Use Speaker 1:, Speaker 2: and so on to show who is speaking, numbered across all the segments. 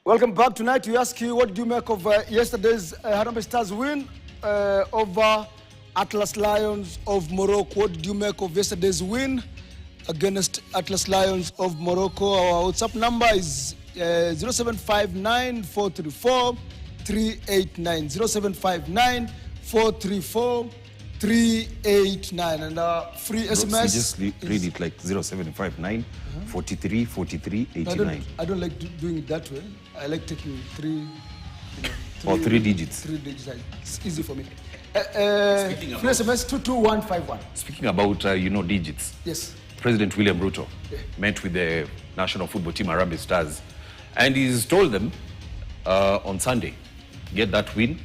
Speaker 1: Welcome back. Tonight we ask you, what do you make of yesterday's Harambee Stars win over Atlas Lions of Morocco? What did you make of yesterday's win against Atlas Lions of Morocco? Our WhatsApp number is 0759 434 389. 0759 434 389. And free SMS.
Speaker 2: Just read it like 0759 43 43 89.
Speaker 1: I don't like doing it that way. I like taking three digits. Three digits. It's easy for me. Free SMS 22151.
Speaker 2: Speaking about digits.
Speaker 1: Yes.
Speaker 2: President William Ruto met with the national football team Harambee Stars, and he's told them on Sunday, get that win,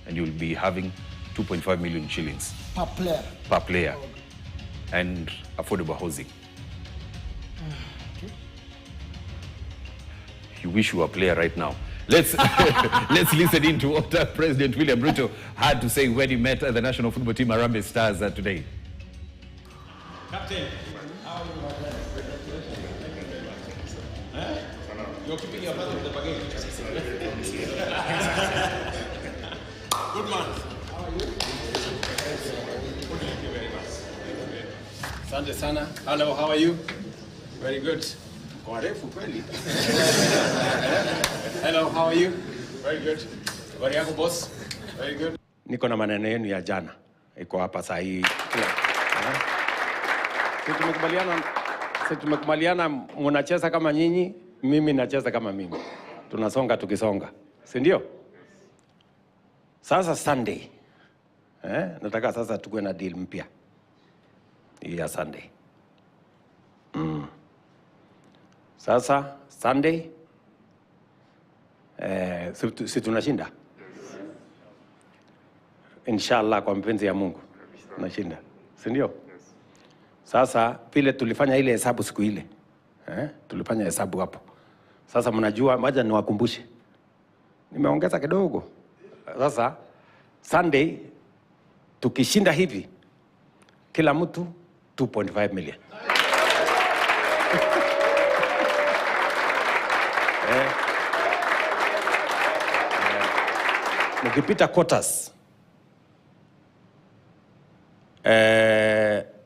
Speaker 2: and you'll be having 2.5 million shillings
Speaker 1: per player,
Speaker 2: and affordable housing. You wish you were a player right now. Let's listen in to what President William Ruto had to say when he met the national football team Harambee Stars today.
Speaker 3: Captain, how are you? Huh? You're keeping your brother with the baguette. Good man. How are you? Thank you very much. Asante sana. Hello, how are you? Very good. Hello, how are you? Very good. Habari yako boss? Very good.
Speaker 4: Niko na maneno yenu ya jana. Iko hapa saa hii. Tumekubaliana mnacheza kama nyinyi, mimi nacheza kama mimi. Tunasonga tukisonga. Si ndio? Sasa Sunday. Nataka sasa tukue na deal mpya. Hii ya Sunday. Sasa Sunday si tunashinda? Inshallah, kwa mpenzi ya Mungu tunashinda. Si ndio? Sasa vile tulifanya ile hesabu siku ile. Tulifanya hesabu hapo. Sasa mnajua, moja niwakumbushe. Nimeongeza kidogo. Sasa Sunday tukishinda hivi, kila mtu 2.5 million. Mkipita quarters,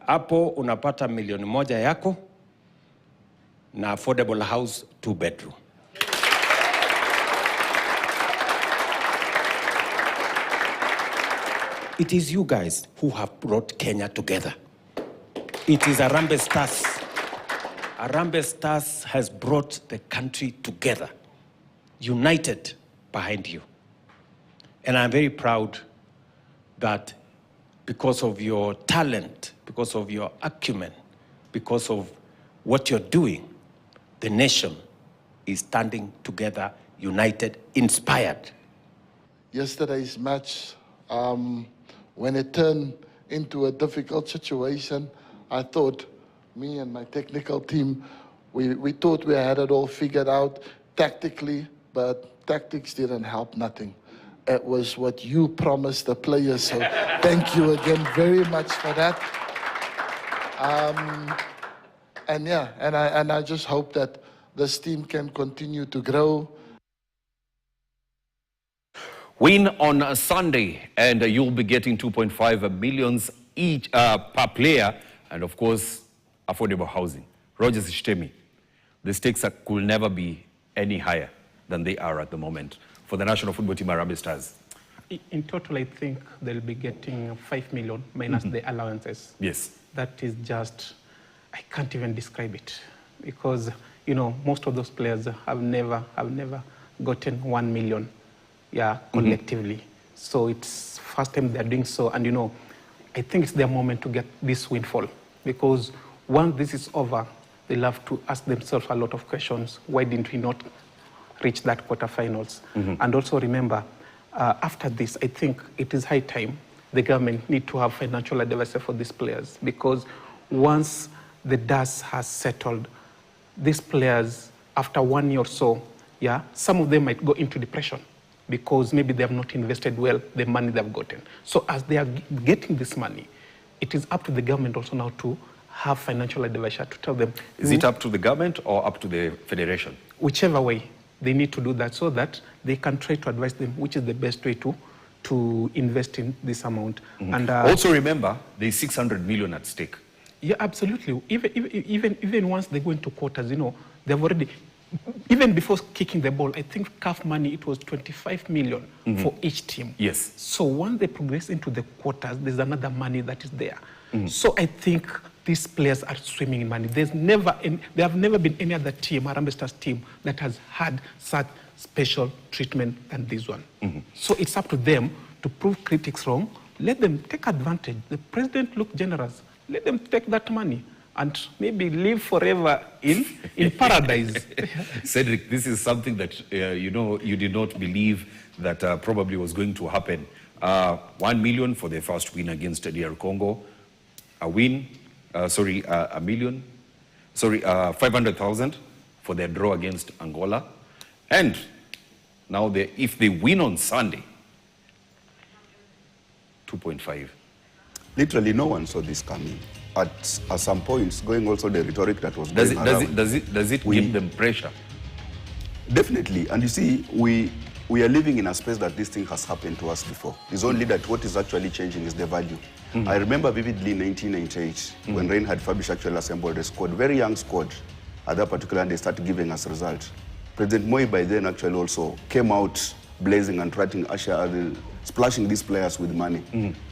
Speaker 4: hapo unapata 1 million yako na affordable house 2 bedroom. It is you guys who have brought Kenya together. It is Harambee Stars. Harambee Stars has brought the country together, united behind you. And I'm very proud that because of your talent, because of your acumen, because of what you're doing, the nation is standing together, united, inspired.
Speaker 5: Yesterday's match, when it turned into a difficult situation, I thought, me and my technical team, we thought we had it all figured out tactically, but tactics didn't help nothing. It was what you promised the players, so thank you again very much for that. And I just hope that this team can continue to grow.
Speaker 2: Win on Sunday, and you'll be getting 2.5 million each per player, and of course, affordable housing. Rogers Shtemi, the stakes could never be any higher than they are at the moment for the national football team Harambee Stars.
Speaker 6: In total, I think they'll be getting 5 million minus the allowances.
Speaker 2: Yes.
Speaker 6: That is just, I can't even describe it, because most of those players have never gotten 1 million, collectively. So it's first time they're doing so, and I think it's their moment to get this windfall, because once this is over, they'll have to ask themselves a lot of questions. Why didn't we not reach that quarterfinals? And also remember, after this, I think it is high time the government need to have financial advice for these players, because once the dust has settled, these players, after 1 year or so, some of them might go into depression because maybe they have not invested well the money they've gotten. So as they are getting this money, it is up to the government also now to have financial advisor to tell them.
Speaker 2: Is it up to the government or up to the federation?
Speaker 6: Whichever way. they need to do that so that they can try to advise them which is the best way to invest in this amount. And
Speaker 2: also remember, there's 600 million at stake.
Speaker 6: Yeah, absolutely. Even once they go into quarters, they've already, even before kicking the ball, I think CAF money, it was 25 million for each team.
Speaker 2: Yes.
Speaker 6: So once they progress into the quarters, there's another money that is there. So I think these players are swimming in money. There have never been any other team, Harambee Stars team, that has had such special treatment than this one. So it's up to them to prove critics wrong. Let them take advantage. The president looked generous. Let them take that money and maybe live forever in paradise.
Speaker 2: Cedric, this is something that, you did not believe that probably was going to happen. 1 million for their first win against DR Congo. A million. 500,000 for their draw against Angola. And now, if they win on Sunday, 2.5.
Speaker 7: Literally, no one saw this coming. At some points, going also the rhetoric that was going around.
Speaker 2: Does it give them pressure?
Speaker 7: Definitely. And you see, we are living in a space that this thing has happened to us before. It's only that what is actually changing is the value. I remember vividly in 1998, when Reinhard Fabisch actually assembled a squad, very young squad. At that particular time, they started giving us results. President Moi by then actually also came out blazing and trying to splashing these players with money.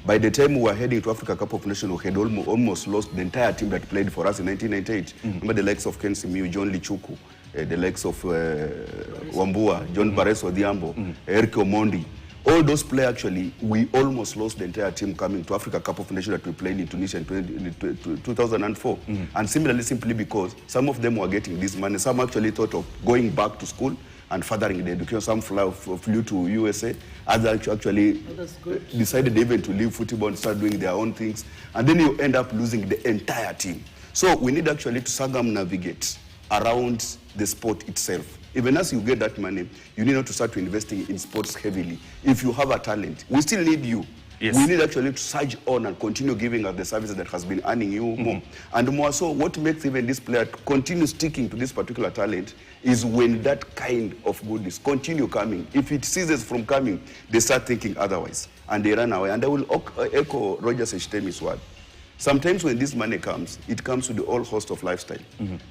Speaker 7: By the time we were heading to Africa Cup of Nations, we had almost lost the entire team that played for us in 1998. Remember the likes of Ken Simiyu, John Lichuku, the likes of Wambua, John Barres Odhiambo, Eric Omondi. All those players actually, we almost lost the entire team coming to Africa Cup of Nations that we played in Tunisia in 2004. And similarly, simply because some of them were getting this money, some actually thought of going back to school and furthering the education. Some flew to USA, others actually decided even to leave football and start doing their own things. And then you end up losing the entire team. So we need actually to circumnavigate around the sport itself. Even as you get that money, you need not to start investing in sports heavily. If you have a talent, we still need you. Yes. We need actually to surge on and continue giving us the services that has been earning you more. And more so, what makes even this player continue sticking to this particular talent is when that kind of goodness continue coming. If it ceases from coming, they start thinking otherwise, and they run away. And I will echo Roger Seshtemi's word. Sometimes when this money comes, it comes with the whole host of lifestyle.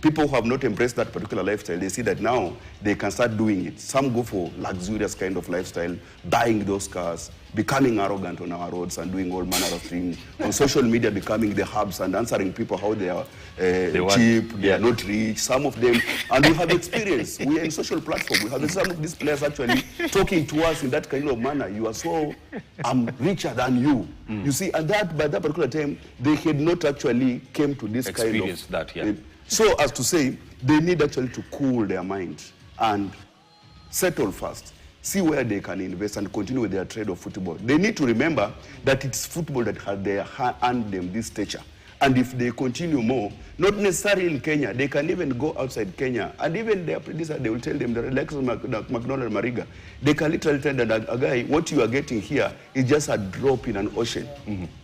Speaker 7: People who have not embraced that particular lifestyle, they see that now they can start doing it. Some go for luxurious kind of lifestyle, buying those cars, becoming arrogant on our roads and doing all manner of things. On social media, becoming the hubs and answering people how they are cheap, they are not rich, some of them. And we have experience. We are in social platform. We have some of these players actually talking to us in that kind of manner. You are so, I'm richer than you. You see, and that by that particular time, they had not actually came to this
Speaker 2: experience
Speaker 7: kind of...
Speaker 2: that, yeah.
Speaker 7: So as to say, they need actually to cool their mind and settle first. See where they can invest and continue with their trade of football. They need to remember that it's football that has earned them this stature. And if they continue more, not necessarily in Kenya, they can even go outside Kenya. And even their predecessor, they will tell them, the likes of McDonald Mariga, they can literally tell them that, a guy, what you are getting here is just a drop in an ocean.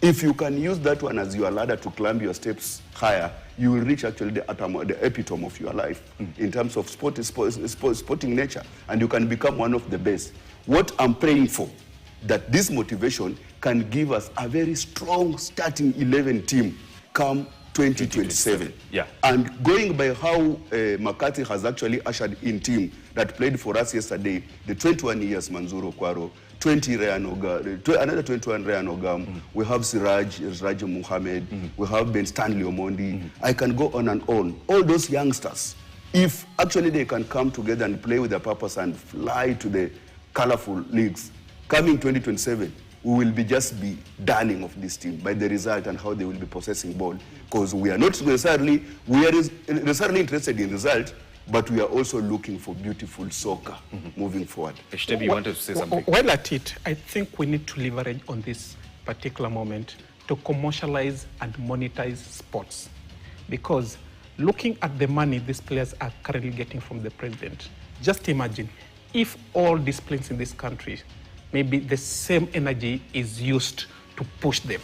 Speaker 7: If you can use that one as your ladder to climb your steps higher, you will reach actually the epitome of your life in terms of sporting nature. And you can become one of the best. What I'm praying for, that this motivation can give us a very strong starting 11 team come 2027.
Speaker 2: Yeah.
Speaker 7: And going by how McCarthy has actually ushered in team that played for us yesterday, the 21 years Manzuro Kwaro, 20 another 21 Ryan Ogam, we have Siraj Muhammad, we have Ben Stanley Omondi. I can go on and on. All those youngsters, if actually they can come together and play with a purpose and fly to the colorful leagues, coming 2027, we will just be darling of this team by the result and how they will be possessing ball. Because we are not necessarily, interested in result, but we are also looking for beautiful soccer moving forward.
Speaker 2: Eshtebi, you wanted to say something?
Speaker 6: While at it, I think we need to leverage on this particular moment to commercialize and monetize sports. Because looking at the money these players are currently getting from the president, just imagine if all disciplines in this country, maybe the same energy is used to push them.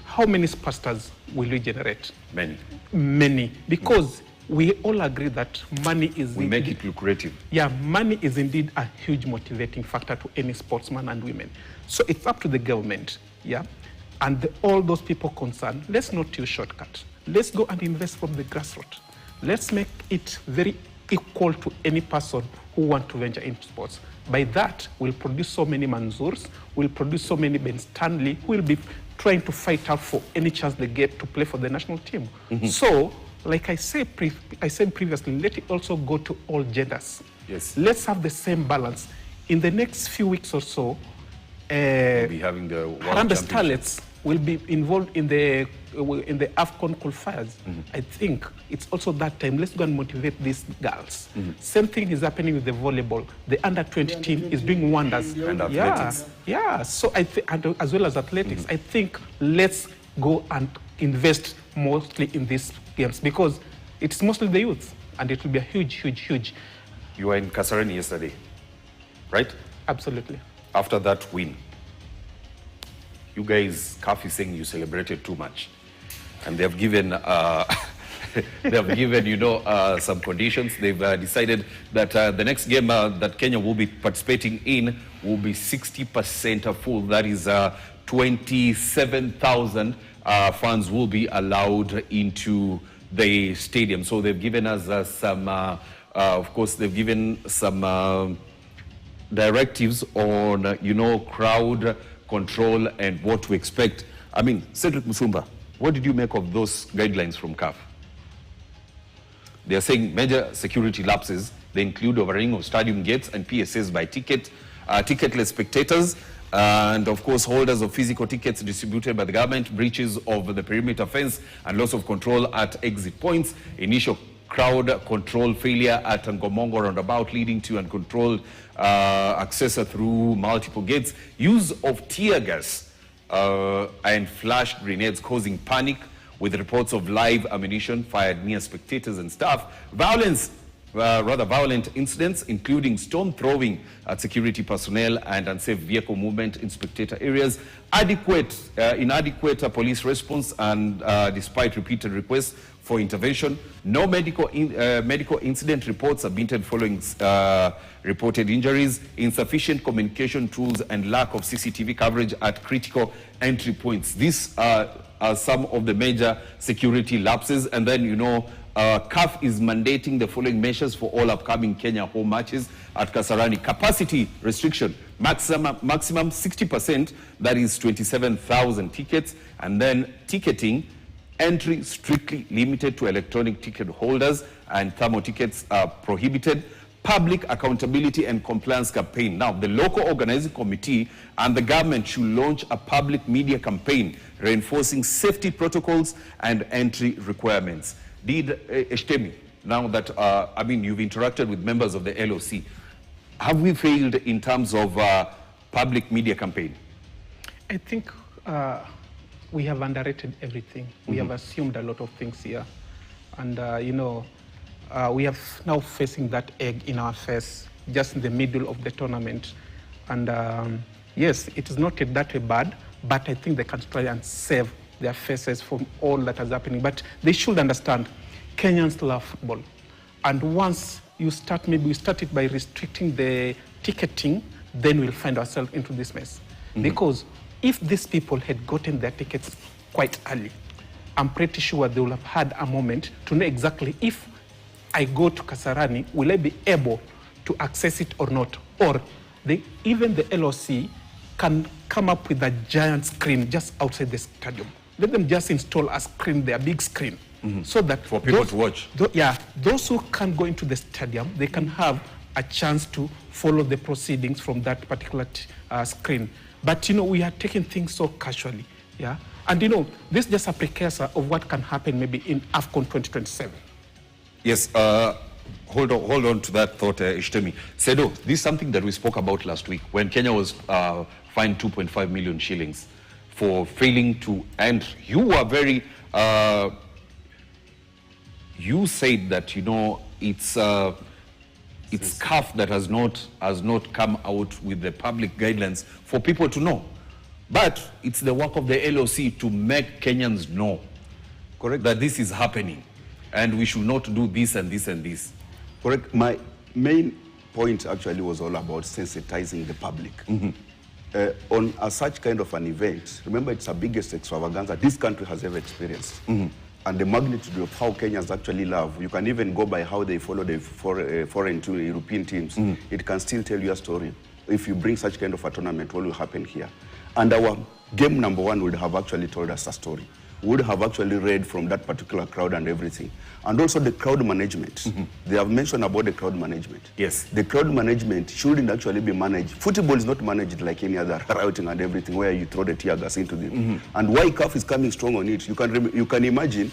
Speaker 6: How many superstars will we generate?
Speaker 2: Many.
Speaker 6: Many. Because we all agree that money is...
Speaker 2: We make it lucrative.
Speaker 6: Yeah, money is indeed a huge motivating factor to any sportsman and women. So it's up to the government, yeah, and all those people concerned. Let's not use shortcuts. Let's go and invest from the grassroots. Let's make it very equal to any person who want to venture into sports. By that, we'll produce so many Manzoors, we'll produce so many Ben Stanley, who will be trying to fight out for any chance they get to play for the national team. So, like I said previously, let it also go to all genders.
Speaker 2: Yes.
Speaker 6: Let's have the same balance. In the next few weeks or so,
Speaker 2: We'll be having the World
Speaker 6: Harambee
Speaker 2: Championships.
Speaker 6: Starlets will be involved in the AFCON qualifiers. I think it's also that time. Let's go and motivate these girls. Same thing is happening with the volleyball. The under-20 team is doing wonders.
Speaker 2: And athletics.
Speaker 6: Yeah. So and as well as athletics, I think let's go and invest mostly in these games because it's mostly the youth, and it will be a huge.
Speaker 2: You were in Kasarani yesterday, right?
Speaker 6: Absolutely.
Speaker 2: After that win, you guys, CAF is saying you celebrated too much. And they have given, some conditions. They've decided that the next game that Kenya will be participating in will be 60% full. That is 27,000 fans will be allowed into the stadium. So they've given us some, of course, they've given some directives on, crowd control and what to expect. I mean, Cedric Musumba, what did you make of those guidelines from CAF? They are saying major security lapses. They include overrunning of stadium gates and PSAs by ticketless spectators, and of course holders of physical tickets distributed by the government, breaches of the perimeter fence and loss of control at exit points, initial crowd control failure at Ngomongo roundabout leading to uncontrolled access through multiple gates, use of tear gas and flash grenades causing panic with reports of live ammunition fired near spectators and staff, violent incidents including stone throwing at security personnel and unsafe vehicle movement in spectator areas, inadequate police response and despite repeated requests for intervention, no medical incident reports submitted following reported injuries, insufficient communication tools and lack of CCTV coverage at critical entry points. These are some of the major security lapses. And then, CAF is mandating the following measures for all upcoming Kenya home matches at Kasarani. Capacity restriction, maximum 60%, that is 27,000 tickets. And then ticketing, entry strictly limited to electronic ticket holders and thermal tickets are prohibited. Public accountability and compliance campaign. Now, the local organizing committee and the government should launch a public media campaign reinforcing safety protocols and entry requirements. Did Eshtemi, now that, you've interacted with members of the LOC, have we failed in terms of public media campaign?
Speaker 6: I think we have underrated everything. We have assumed a lot of things here. And, we have now facing that egg in our face just in the middle of the tournament. And yes, it is not that bad, but I think they can try and save their faces from all that is happening. But they should understand, Kenyans love football. And once you start, maybe we start it by restricting the ticketing, then we'll find ourselves into this mess. Because if these people had gotten their tickets quite early, I'm pretty sure they will have had a moment to know exactly if I go to Kasarani, will I be able to access it or not? Or even the LOC can come up with a giant screen just outside the stadium. Let them just install a screen there, a big screen, so that
Speaker 2: for people to watch.
Speaker 6: Those who can't go into the stadium, they can have a chance to follow the proceedings from that particular screen. But we are taking things so casually, yeah. And this is just a precursor of what can happen maybe in AFCON 2027.
Speaker 2: Yes, hold on to that thought, Eshtemi. Sedo, this is something that we spoke about last week when Kenya was fined 2.5 million shillings for failing to enter. You were very, you said that, it's CAF that has not come out with the public guidelines for people to know. But it's the work of the LOC to make Kenyans know, correct, that this is happening. and we should not do this and this and this.
Speaker 7: Correct. My main point actually was all about sensitizing the public. On such kind of an event, remember it's the biggest extravaganza this country has ever experienced. And the magnitude of how Kenyans actually love, you can even go by how they follow the foreign European teams. It can still tell you a story. If you bring such kind of a tournament, what will happen here? And our game number one would have actually told us a story. Would have actually read from that particular crowd and everything. And also the crowd management. They have mentioned about the crowd management.
Speaker 2: Yes.
Speaker 7: The crowd management shouldn't actually be managed. Football is not managed like any other routing and everything where you throw the tear gas into them. And why CAF is coming strong on it, you can imagine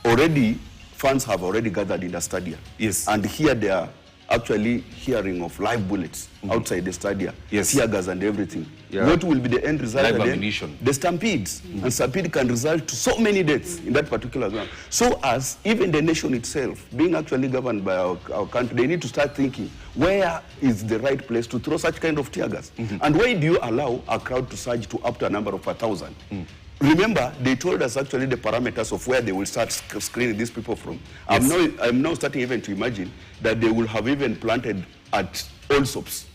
Speaker 7: already fans have already gathered in the stadium.
Speaker 2: Yes.
Speaker 7: And here they are actually hearing of live bullets outside the stadium,
Speaker 2: Yes.
Speaker 7: tear gas and everything.
Speaker 2: Yeah.
Speaker 7: What will be the end result?
Speaker 2: Live
Speaker 7: again?
Speaker 2: ammunition.
Speaker 7: The stampedes. And stampede can result to so many deaths in that particular ground. So as even the nation itself, being actually governed by our country, they need to start thinking, where is the right place to throw such kind of tear gas? And why do you allow a crowd to surge to up to a number of 1,000? Remember, they told us actually the parameters of where they will start screening these people from.
Speaker 2: Yes.
Speaker 7: I'm now starting even to imagine that they will have even planted at all soaps,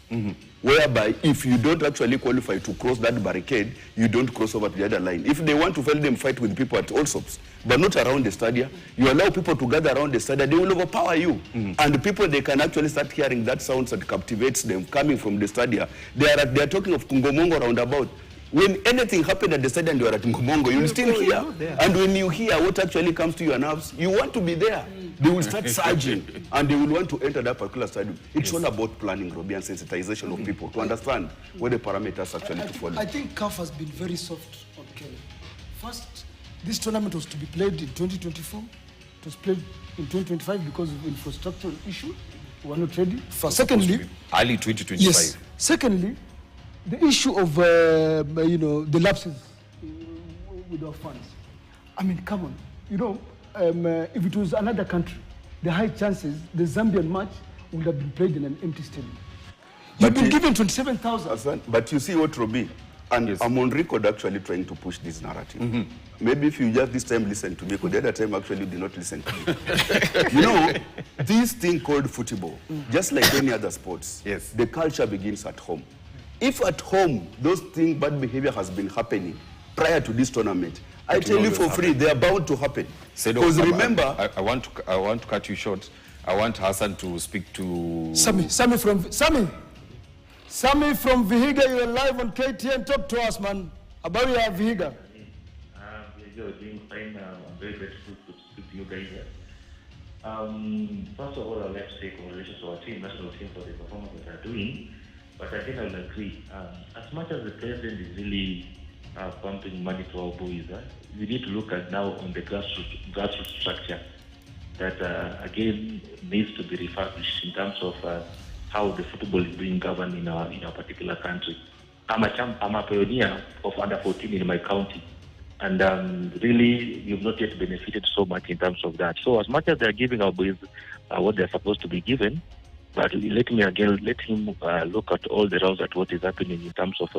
Speaker 7: whereby if you don't actually qualify to cross that barricade, you don't cross over to the other line. If they want to let them fight with people at all soaps, but not around the stadium, you allow people to gather around the stadium, they will overpower you. And the people, they can actually start hearing that sounds that captivates them coming from the stadium. They are talking of Kungomongo roundabout. When anything happened at the stadium, you are at Ngomongo, you'll still hear. And when you hear what actually comes to your nerves, you want to be there. They will start surging, and they will want to enter that particular stadium. It's all about planning, Robbie, and sensitization of people to understand what the parameters actually to follow.
Speaker 1: I think CAF has been very soft on Kenya. First, this tournament was to be played in 2024. It was played in 2025 because of infrastructural issue. We were not ready. Secondly,
Speaker 2: early 2025.
Speaker 1: yes. Secondly, the issue of the lapses with our funds. I mean, come on. If it was another country, the high chances the Zambian match would have been played in an empty stadium. You've been given 27,000.
Speaker 7: But you see what, Robbie, and
Speaker 2: Yes.
Speaker 7: I'm on record actually trying to push this narrative. Maybe if you just this time listen to me, because the other time actually you did not listen to me. This thing called football, just like any other sports,
Speaker 2: Yes.
Speaker 7: the culture begins at home. If at home, those things, bad behavior has been happening prior to this tournament, I tell you for free, they are bound to happen. Because remember...
Speaker 2: I want to cut you short. I want Hassan to speak to...
Speaker 1: Sammy from Vihiga, you're live on KTN. Talk to us, man, about your Vihiga.
Speaker 8: You're doing fine. I'm very grateful to speak to you guys here. First of all, I'd like to say congratulations to our team, national team, for the performance that they're doing. But I think I will agree. As much as the president is really pumping money to our boys, we need to look at now on the grassroots structure that again needs to be refurbished in terms of how the football is being governed in our particular country. I'm a pioneer of under 14 in my county, and really we've not yet benefited so much in terms of that. So as much as they're giving our boys what they're supposed to be given, but let him look at all the rounds at what is happening in terms of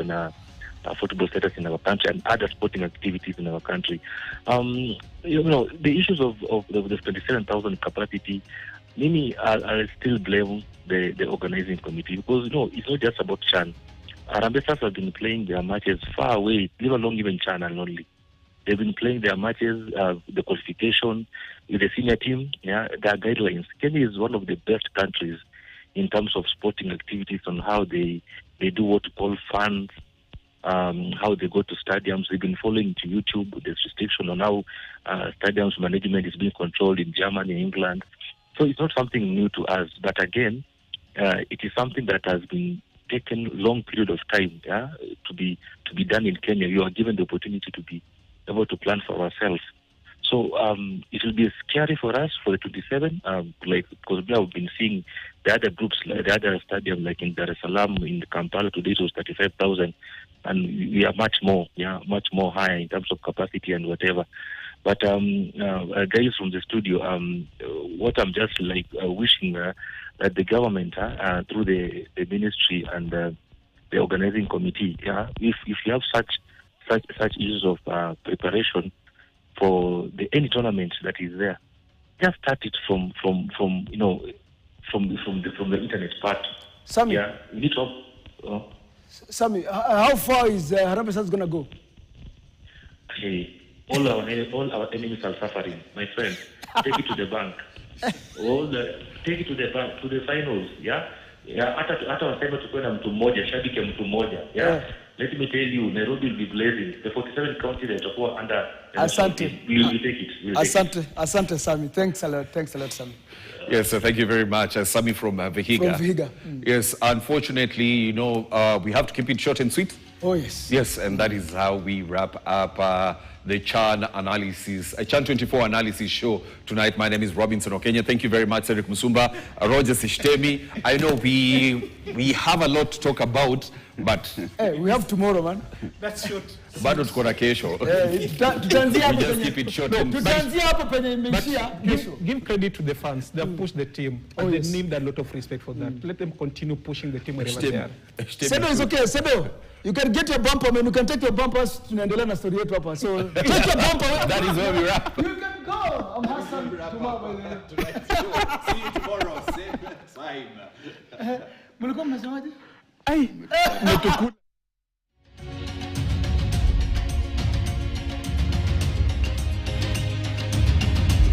Speaker 8: football status in our country and other sporting activities in our country. The issues of the 27,000 capacity, I still blame the organizing committee, because it's not just about Chan. Harambee Stars have been playing their matches far away, leave alone even Chan and only. They've been playing their matches, the qualification with the senior team, their guidelines. Kenya is one of the best countries in terms of sporting activities on how they do what you call fans, how they go to stadiums. They've been following to YouTube the restriction on how stadiums management is being controlled in Germany, England. So it's not something new to us. But again, it is something that has been taken long period of time to be done in Kenya. You are given the opportunity to be able to plan for ourselves. So it will be scary for us for the 27, because we have been seeing the other groups, the other stadium, like in Dar es Salaam, in Kampala today it was 35,000, and we are much more higher in terms of capacity and whatever. But guys from the studio, what I'm just wishing that the government, through the ministry and the organizing committee, if you have such issues of preparation for any tournament that is there, just start it from you know, from the internet part.
Speaker 1: Sammy.
Speaker 8: Yeah, we need to.
Speaker 1: Sammy, how far is Harambee Stars gonna go?
Speaker 8: Hey, all our enemies are suffering, my friend. Take it to the bank. Take it to the bank, to the finals. Yeah, yeah. Hata wasema tukue na mtu mmoja, shabiki ya mtu mmoja. Yeah. Let me tell you, Nairobi will be blazing. The 47 counties that are under.
Speaker 1: Asante.
Speaker 8: We will take it.
Speaker 1: Asante, Sammy. Thanks a lot, Sammy.
Speaker 2: Yes, thank you very much. Sammy from Vihiga.
Speaker 1: From Vihiga.
Speaker 2: Yes, unfortunately, you know, we have to keep it short and sweet.
Speaker 1: Oh, yes.
Speaker 2: Yes, and that is how we wrap up the Chan analysis, Chan 24 analysis show tonight. My name is Robinson Okenya. Thank you very much, Cedric Musumba, Roger Sishtemi. I know we have a lot to talk about, but
Speaker 1: hey, we have tomorrow, man.
Speaker 6: That's short.
Speaker 2: Bado tuko na kesho. We just keep it short and
Speaker 6: give credit to the fans. They have pushed the team. And they need a lot of respect for that. Let them continue pushing the team wherever they are.
Speaker 1: Sedo is okay. Sedo, you can get your bumper, man. You can take your bumpers. Tunaendelea na story yetu hapa. So take your bumper.
Speaker 2: That is where we wrap.
Speaker 1: You can go. I'm Hassan. Tomorrow.
Speaker 7: See you tomorrow, same time.
Speaker 1: Mlikuwa mnasemaje?
Speaker 6: Ai,